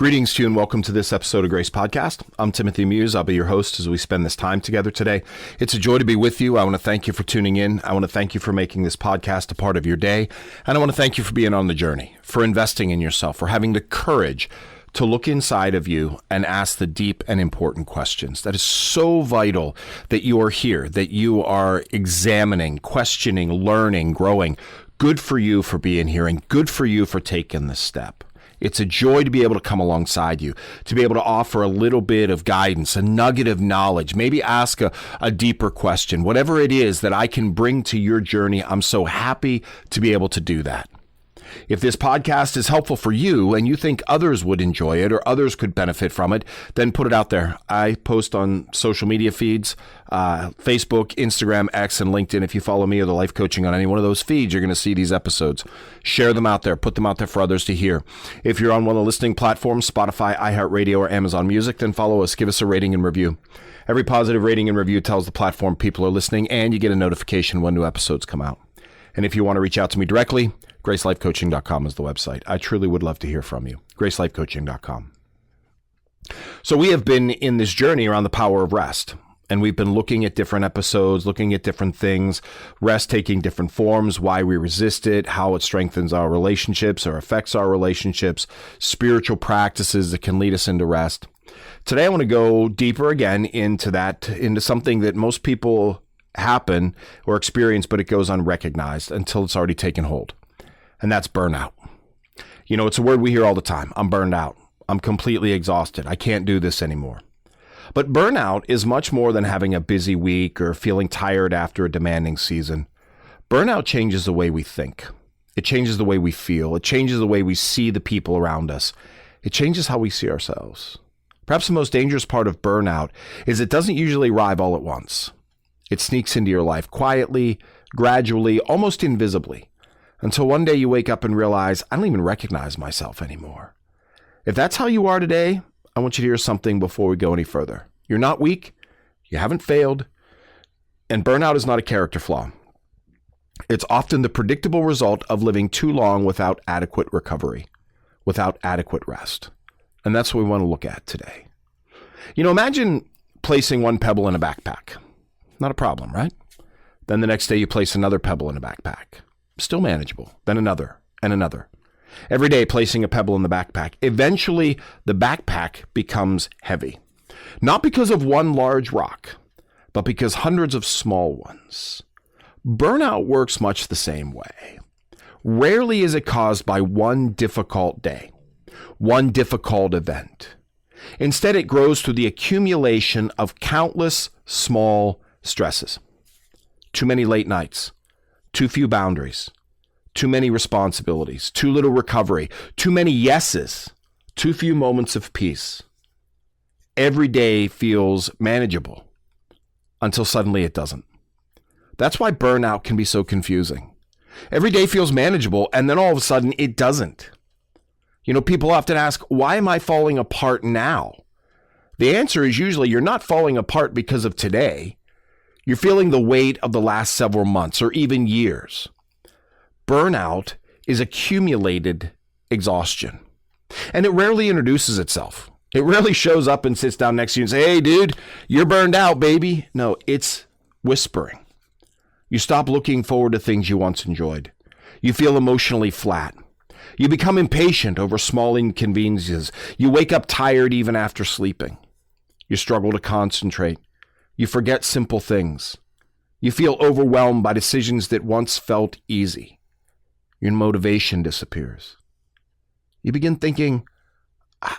Greetings to you and welcome to this episode of Grace Podcast. I'm Timothy Muse. I'll be your host as we spend this time together today. It's a joy to be with you. I want to thank you for tuning in. I want to thank you for making this podcast a part of your day. And I want to thank you for being on the journey, for investing in yourself, for having the courage to look inside of you and ask the deep and important questions. That is so vital that you are here, that you are examining, questioning, learning, growing. Good for you for being here and good for you for taking this step. It's a joy to be able to come alongside you, to be able to offer a little bit of guidance, a nugget of knowledge, maybe ask a deeper question. Whatever it is that I can bring to your journey, I'm so happy to be able to do that. If this podcast is helpful for you and you think others would enjoy it or others could benefit from it, then put it out there. I post on social media feeds, Facebook, Instagram, X, and LinkedIn. If you follow me or the life coaching on any one of those feeds, you're going to see these episodes. Share them out there. Put them out there for others to hear. If you're on one of the listening platforms, Spotify, iHeartRadio, or Amazon Music, then follow us. Give us a rating and review. Every positive rating and review tells the platform people are listening, and you get a notification when new episodes come out. And if you want to reach out to me directly, GraceLifeCoaching.com is the website. I truly would love to hear from you. GraceLifeCoaching.com. So we have been in this journey around the power of rest, and we've been looking at different episodes, looking at different things, rest taking different forms, why we resist it, how it strengthens our relationships or affects our relationships, spiritual practices that can lead us into rest. Today I want to go deeper again into something that most people happen or experience, but it goes unrecognized until it's already taken hold. And that's burnout. You know, it's a word we hear all the time. I'm burned out. I'm completely exhausted. I can't do this anymore. But burnout is much more than having a busy week or feeling tired after a demanding season. Burnout changes the way we think. It changes the way we feel. It changes the way we see the people around us. It changes how we see ourselves. Perhaps the most dangerous part of burnout is it doesn't usually arrive all at once. It sneaks into your life quietly, gradually, almost invisibly, until one day you wake up and realize, I don't even recognize myself anymore. If that's how you are today, I want you to hear something before we go any further. You're not weak, you haven't failed, and burnout is not a character flaw. It's often the predictable result of living too long without adequate recovery, without adequate rest. And that's what we want to look at today. You know, imagine placing one pebble in a backpack. Not a problem, right? Then the next day you place another pebble in a backpack. Still manageable. Then another and another. Every day placing a pebble in the backpack. Eventually the backpack becomes heavy. Not because of one large rock, but because hundreds of small ones. Burnout works much the same way. Rarely is it caused by one difficult day, one difficult event. Instead, it grows through the accumulation of countless small stresses. Too many late nights, too few boundaries, too many responsibilities, too little recovery, too many yeses, too few moments of peace. Every day feels manageable until suddenly it doesn't. That's why burnout can be so confusing. Every day feels manageable and then all of a sudden it doesn't. You know, people often ask, why am I falling apart now? The answer is usually you're not falling apart because of today. You're feeling the weight of the last several months or even years. Burnout is accumulated exhaustion. And it rarely introduces itself. It rarely shows up and sits down next to you and says, hey, dude, you're burned out, baby. No, it's whispering. You stop looking forward to things you once enjoyed. You feel emotionally flat. You become impatient over small inconveniences. You wake up tired even after sleeping. You struggle to concentrate. You forget simple things. You feel overwhelmed by decisions that once felt easy. Your motivation disappears. You begin thinking,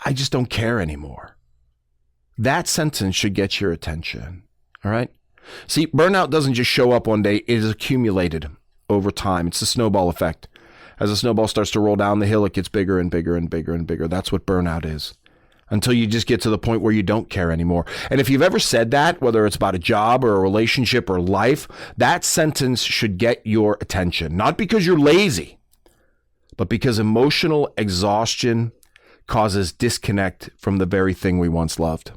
I just don't care anymore. That sentence should get your attention. All right? See, burnout doesn't just show up one day. It is accumulated over time. It's the snowball effect. As a snowball starts to roll down the hill, it gets bigger and bigger and bigger and bigger. That's what burnout is. Until you just get to the point where you don't care anymore. And if you've ever said that, whether it's about a job or a relationship or life, that sentence should get your attention. Not because you're lazy, but because emotional exhaustion causes disconnect from the very thing we once loved.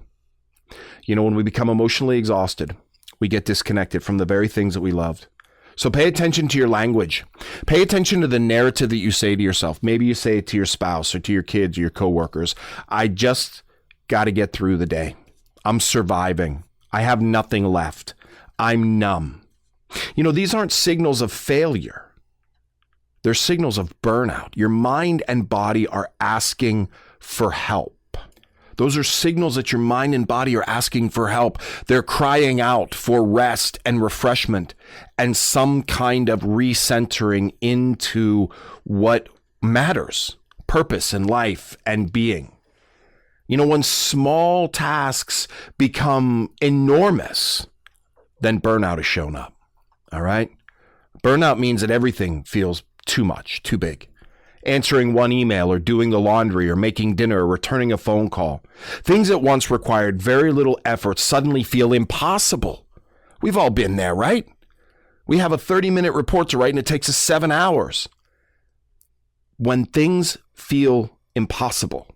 You know, when we become emotionally exhausted, we get disconnected from the very things that we loved. So pay attention to your language. Pay attention to the narrative that you say to yourself. Maybe you say it to your spouse or to your kids or your coworkers. I just got to get through the day. I'm surviving. I have nothing left. I'm numb. These aren't signals of failure. They're signals of burnout. Your mind and body are asking for help. Those are signals that your mind and body are asking for help. They're crying out for rest and refreshment and some kind of recentering into what matters, purpose in life and being. When small tasks become enormous, then burnout has shown up. All right? Burnout means that everything feels too much, too big. Answering one email or doing the laundry or making dinner or returning a phone call. Things that once required very little effort suddenly feel impossible. We've all been there, right? We have a 30-minute report to write and it takes us 7 hours. When things feel impossible,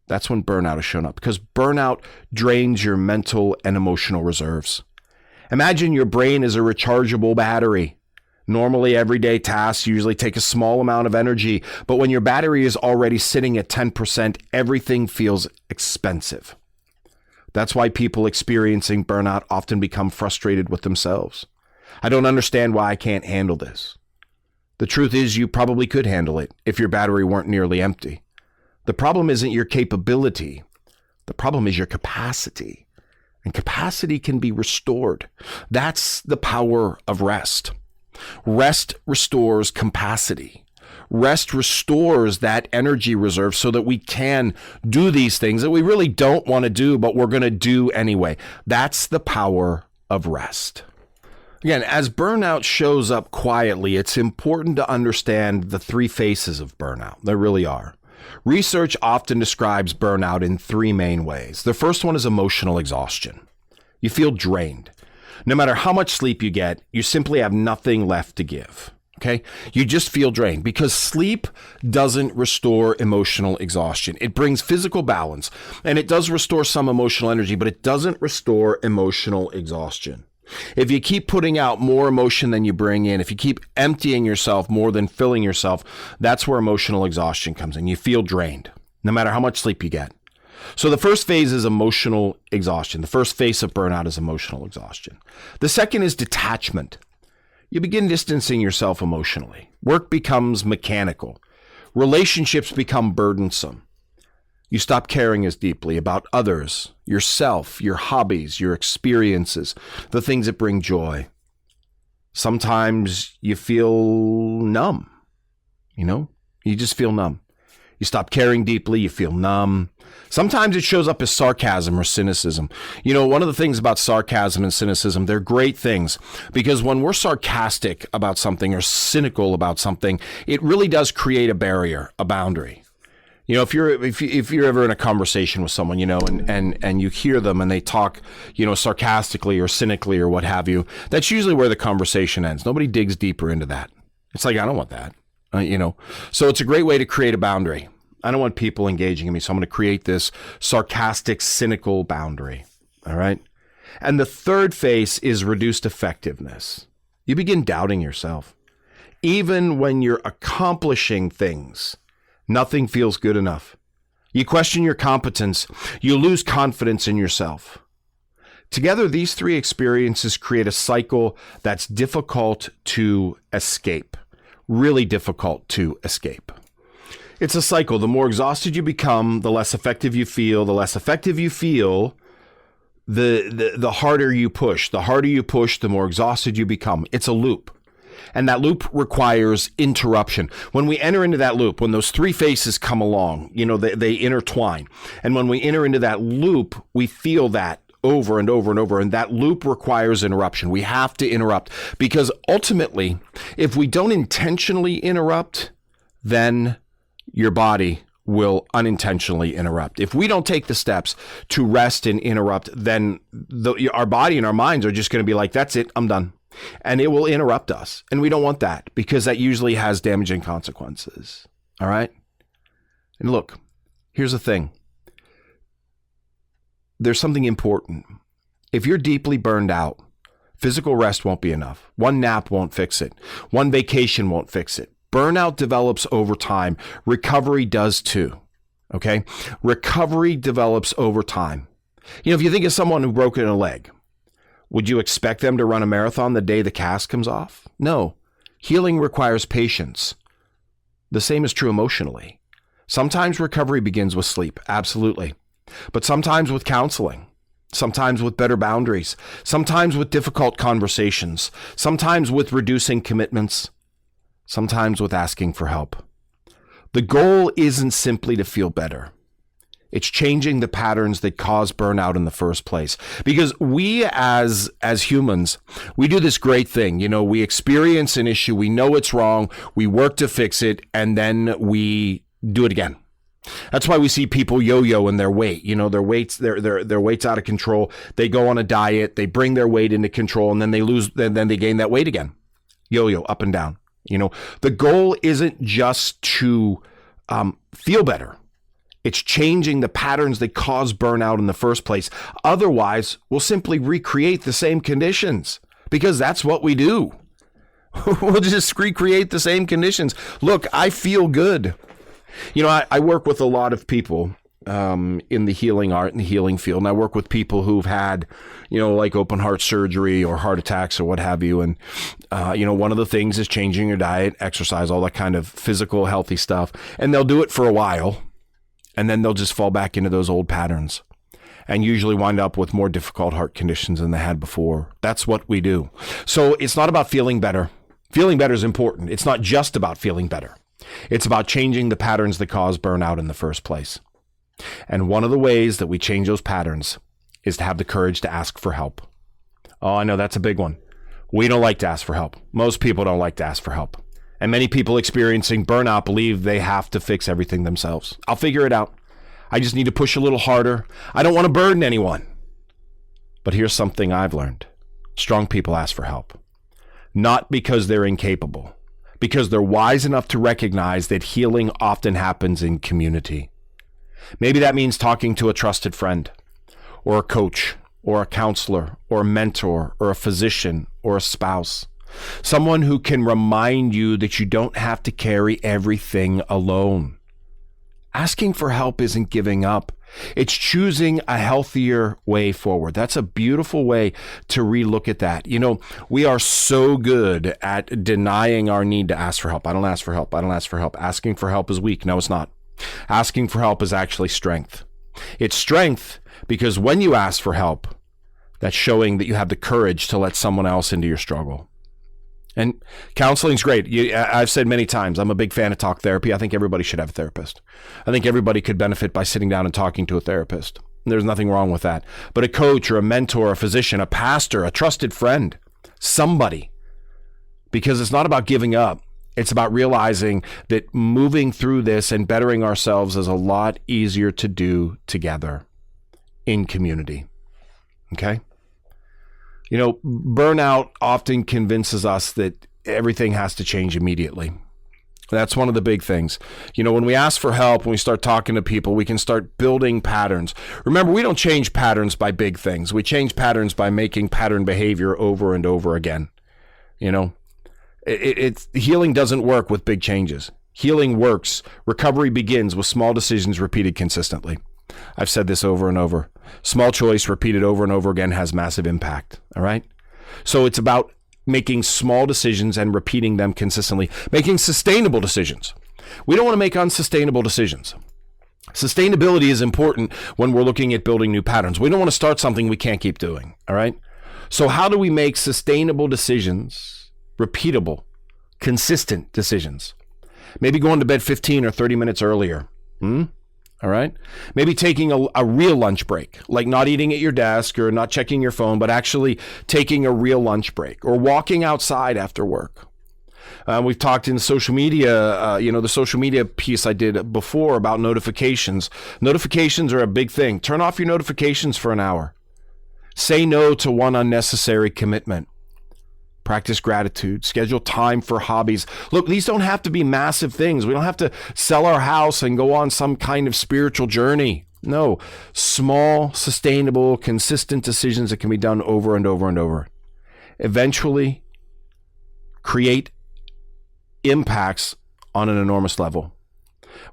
that's when burnout has shown up, because burnout drains your mental and emotional reserves. Imagine your brain is a rechargeable battery. Normally, everyday tasks usually take a small amount of energy, but when your battery is already sitting at 10%, everything feels expensive. That's why people experiencing burnout often become frustrated with themselves. I don't understand why I can't handle this. The truth is, you probably could handle it if your battery weren't nearly empty. The problem isn't your capability. The problem is your capacity. And capacity can be restored. That's the power of rest. Rest restores capacity. Rest restores that energy reserve so that we can do these things that we really don't want to do, but we're going to do anyway. That's the power of rest. Again, as burnout shows up quietly, it's important to understand the three phases of burnout. There really are. Research often describes burnout in three main ways. The first one is emotional exhaustion. You feel drained. No matter how much sleep you get, you simply have nothing left to give. Okay? You just feel drained because sleep doesn't restore emotional exhaustion. It brings physical balance and it does restore some emotional energy, but it doesn't restore emotional exhaustion. If you keep putting out more emotion than you bring in, if you keep emptying yourself more than filling yourself, that's where emotional exhaustion comes in. You feel drained, no matter how much sleep you get. So the first phase is emotional exhaustion. The first phase of burnout is emotional exhaustion. The second is detachment. You begin distancing yourself emotionally. Work becomes mechanical. Relationships become burdensome. You stop caring as deeply about others, yourself, your hobbies, your experiences, the things that bring joy. Sometimes you feel numb, you just feel numb. You stop caring deeply, you feel numb. Sometimes it shows up as sarcasm or cynicism. One of the things about sarcasm and cynicism, they're great things because when we're sarcastic about something or cynical about something, it really does create a barrier, a boundary. If you're ever in a conversation with someone, and you hear them and they talk, sarcastically or cynically or what have you, that's usually where the conversation ends. Nobody digs deeper into that. It's like, I don't want that, So it's a great way to create a boundary. I don't want people engaging in me, so I'm going to create this sarcastic, cynical boundary. All right. And the third phase is reduced effectiveness. You begin doubting yourself. Even when you're accomplishing things, nothing feels good enough. You question your competence. You lose confidence in yourself. Together, these three experiences create a cycle that's difficult to escape. Really difficult to escape. It's a cycle. The more exhausted you become, the less effective you feel. The less effective you feel, the harder you push. The harder you push, the more exhausted you become. It's a loop. And that loop requires interruption. When we enter into that loop, when those three phases come along, they intertwine. And when we enter into that loop, we feel that over and over and over. And that loop requires interruption. We have to interrupt because ultimately, if we don't intentionally interrupt, then your body will unintentionally interrupt. If we don't take the steps to rest and interrupt, then our body and our minds are just going to be like, that's it, I'm done. And it will interrupt us. And we don't want that because that usually has damaging consequences. All right. And look, here's the thing. There's something important. If you're deeply burned out, Physical rest won't be enough. One nap won't fix it. One vacation won't fix it. Burnout develops over time. Recovery does too. Okay? Recovery develops over time. If you think of someone who broke a leg, would you expect them to run a marathon the day the cast comes off? No. Healing requires patience. The same is true emotionally. Sometimes recovery begins with sleep, absolutely. But sometimes with counseling, sometimes with better boundaries, sometimes with difficult conversations, sometimes with reducing commitments, sometimes with asking for help. The goal isn't simply to feel better. It's changing the patterns that cause burnout in the first place. Because we as humans, we do this great thing. We experience an issue. We know it's wrong. We work to fix it. And then we do it again. That's why we see people yo-yo in their weight. Their weight's out of control. They go on a diet. They bring their weight into control, and then they lose. Then they gain that weight again. Yo-yo, up and down. The goal isn't just to feel better. It's changing the patterns that cause burnout in the first place. Otherwise, we'll simply recreate the same conditions because that's what we do. We'll just recreate the same conditions. Look, I feel good. I work with a lot of people in the healing art and the healing field. And I work with people who've had, like open heart surgery or heart attacks or what have you. And, one of the things is changing your diet, exercise, all that kind of physical, healthy stuff. And they'll do it for a while. And then they'll just fall back into those old patterns and usually wind up with more difficult heart conditions than they had before. That's what we do. So it's not about feeling better. Feeling better is important. It's not just about feeling better. It's about changing the patterns that cause burnout in the first place. And one of the ways that we change those patterns is to have the courage to ask for help. Oh, I know that's a big one. We don't like to ask for help. Most people don't like to ask for help. And many people experiencing burnout believe they have to fix everything themselves. I'll figure it out. I just need to push a little harder. I don't want to burden anyone. But here's something I've learned. Strong people ask for help. Not because they're incapable, because they're wise enough to recognize that healing often happens in community. Maybe that means talking to a trusted friend, or a coach, or a counselor, or a mentor, or a physician, or a spouse. Someone who can remind you that you don't have to carry everything alone. Asking for help isn't giving up. It's choosing a healthier way forward. That's a beautiful way to relook at that. We are so good at denying our need to ask for help. I don't ask for help. I don't ask for help. Asking for help is weak. No, it's not. Asking for help is actually strength. It's strength because when you ask for help, that's showing that you have the courage to let someone else into your struggle. And counseling's great. I've said many times, I'm a big fan of talk therapy. I think everybody should have a therapist. I think everybody could benefit by sitting down and talking to a therapist. There's nothing wrong with that. But a coach or a mentor, a physician, a pastor, a trusted friend, somebody. Because it's not about giving up. It's about realizing that moving through this and bettering ourselves is a lot easier to do together in community. Okay? Burnout often convinces us that everything has to change immediately. That's one of the big things. When we ask for help, when we start talking to people, we can start building patterns. Remember, we don't change patterns by big things. We change patterns by making pattern behavior over and over again. Healing doesn't work with big changes. Healing works. Recovery begins with small decisions repeated consistently. I've said this over and over. Small choice repeated over and over again has massive impact. All right. So it's about making small decisions and repeating them consistently, making sustainable decisions. We don't want to make unsustainable decisions. Sustainability is important when we're looking at building new patterns. We don't want to start something we can't keep doing. All right. So how do we make sustainable decisions, repeatable, consistent decisions? Maybe going to bed 15 or 30 minutes earlier. All right. Maybe taking a real lunch break, like not eating at your desk or not checking your phone, but actually taking a real lunch break or walking outside after work. We've talked in social media, the social media piece I did before about notifications. Notifications are a big thing. Turn off your notifications for an hour. Say no to one unnecessary commitment. Practice gratitude, schedule time for hobbies. Look, these don't have to be massive things. We don't have to sell our house and go on some kind of spiritual journey. No, small, sustainable, consistent decisions that can be done over and over and over. eventually create impacts on an enormous level.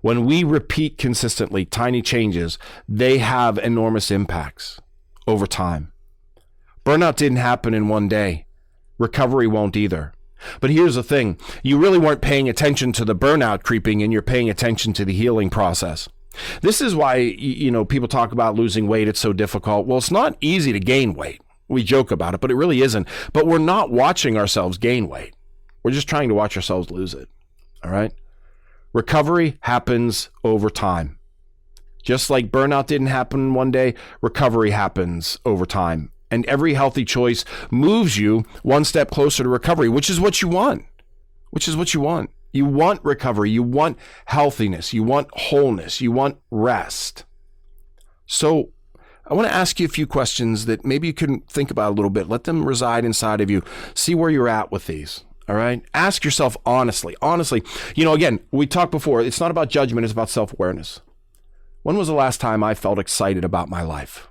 When we repeat consistently tiny changes, they have enormous impacts over time. Burnout didn't happen in one day. Recovery won't either. But here's the thing. You really weren't paying attention to the burnout creeping in. You're paying attention to the healing process. This is why, people talk about losing weight. It's so difficult. Well, it's not easy to gain weight. We joke about it, but it really isn't. But we're not watching ourselves gain weight. We're just trying to watch ourselves lose it. All right? Recovery happens over time. Just like burnout didn't happen one day, recovery happens over time. And every healthy choice moves you one step closer to recovery, which is what you want. You want recovery. You want healthiness. You want wholeness. You want rest. So I want to ask you a few questions that maybe you can think about a little bit. Let them reside inside of you. See where you're at with these. All right. Ask yourself honestly. Again, we talked before, it's not about judgment. It's about self-awareness. When was the last time I felt excited about my life?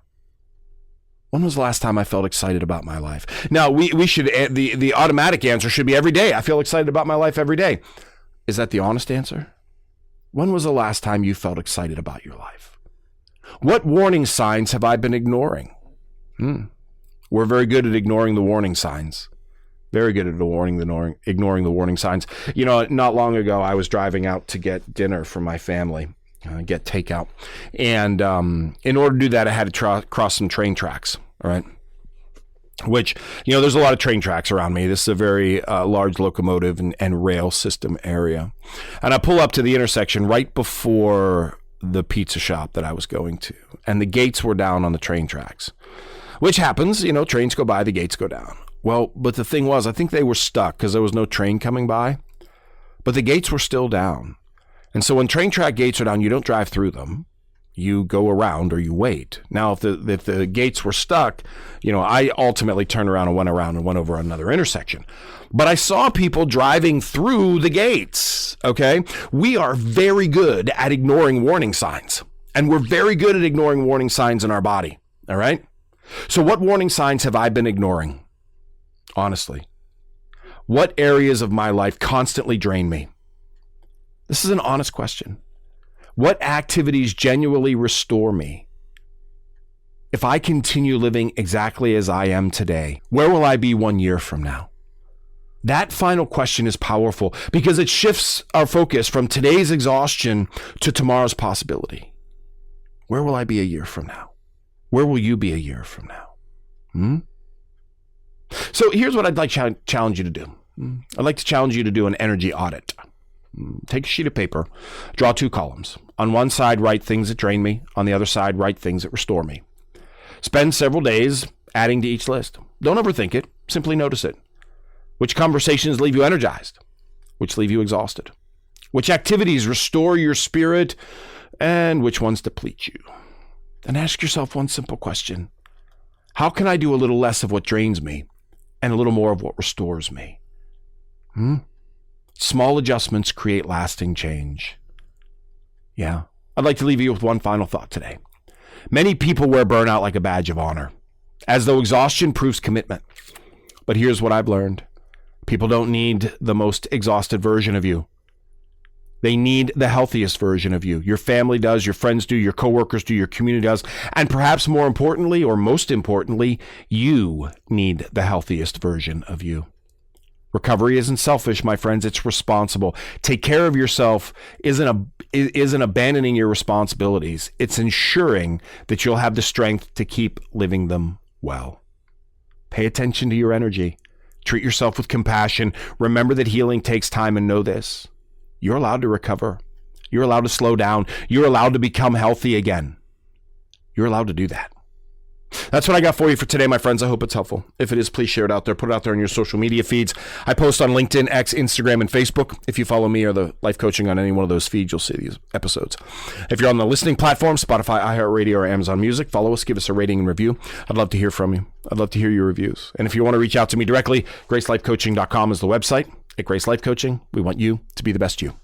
When was the last time I felt excited about my life? Now, we should, the automatic answer should be every day. I feel excited about my life every day. Is that the honest answer? When was the last time you felt excited about your life? What warning signs have I been ignoring? We're very good at ignoring the warning signs. Very good at ignoring the warning signs. Not long ago, I was driving out to get dinner for my family. Get takeout. And in order to do that, I had to cross some train tracks, all right? Which, there's a lot of train tracks around me. This is a very large locomotive and rail system area. And I pull up to the intersection right before the pizza shop that I was going to. And the gates were down on the train tracks, which happens, trains go by, the gates go down. Well, but the thing was, I think they were stuck because there was no train coming by, but the gates were still down. And so when train track gates are down, you don't drive through them. You go around or you wait. Now, if the gates were stuck, I ultimately turned around and went over another intersection. But I saw people driving through the gates, okay? We are very good at ignoring warning signs. And we're very good at ignoring warning signs in our body, all right? So what warning signs have I been ignoring? Honestly. What areas of my life constantly drain me? This is an honest question. What activities genuinely restore me? If I continue living exactly as I am today, where will I be 1 year from now? That final question is powerful because it shifts our focus from today's exhaustion to tomorrow's possibility. Where will I be a year from now? Where will you be a year from now? So here's what I'd like to challenge you to do. I'd like to challenge you to do an energy audit. Take a sheet of paper, draw 2 columns. On one side, write things that drain me. On the other side, write things that restore me. Spend several days adding to each list. Don't overthink it. Simply notice it. Which conversations leave you energized? Which leave you exhausted? Which activities restore your spirit? And which ones deplete you? And ask yourself one simple question. How can I do a little less of what drains me and a little more of what restores me? Small adjustments create lasting change. Yeah. I'd like to leave you with one final thought today. Many people wear burnout like a badge of honor, as though exhaustion proves commitment. But here's what I've learned. People don't need the most exhausted version of you. They need the healthiest version of you. Your family does, your friends do, your coworkers do, your community does. And perhaps more importantly, or most importantly, you need the healthiest version of you. Recovery isn't selfish, my friends. It's responsible. Take care of yourself isn't abandoning your responsibilities. It's ensuring that you'll have the strength to keep living them well. Pay attention to your energy. Treat yourself with compassion. Remember that healing takes time, and know this. You're allowed to recover. You're allowed to slow down. You're allowed to become healthy again. You're allowed to do that. That's what I got for you for today, my friends. I hope it's helpful. If it is, please share it out there. Put it out there on your social media feeds. I post on LinkedIn, X, Instagram, and Facebook. If you follow me or the Life Coaching on any one of those feeds, you'll see these episodes. If you're on the listening platform, Spotify, iHeartRadio, or Amazon Music, follow us, give us a rating and review. I'd love to hear from you. I'd love to hear your reviews. And if you want to reach out to me directly, GraceLifeCoaching.com is the website. At Grace Life Coaching, we want you to be the best you.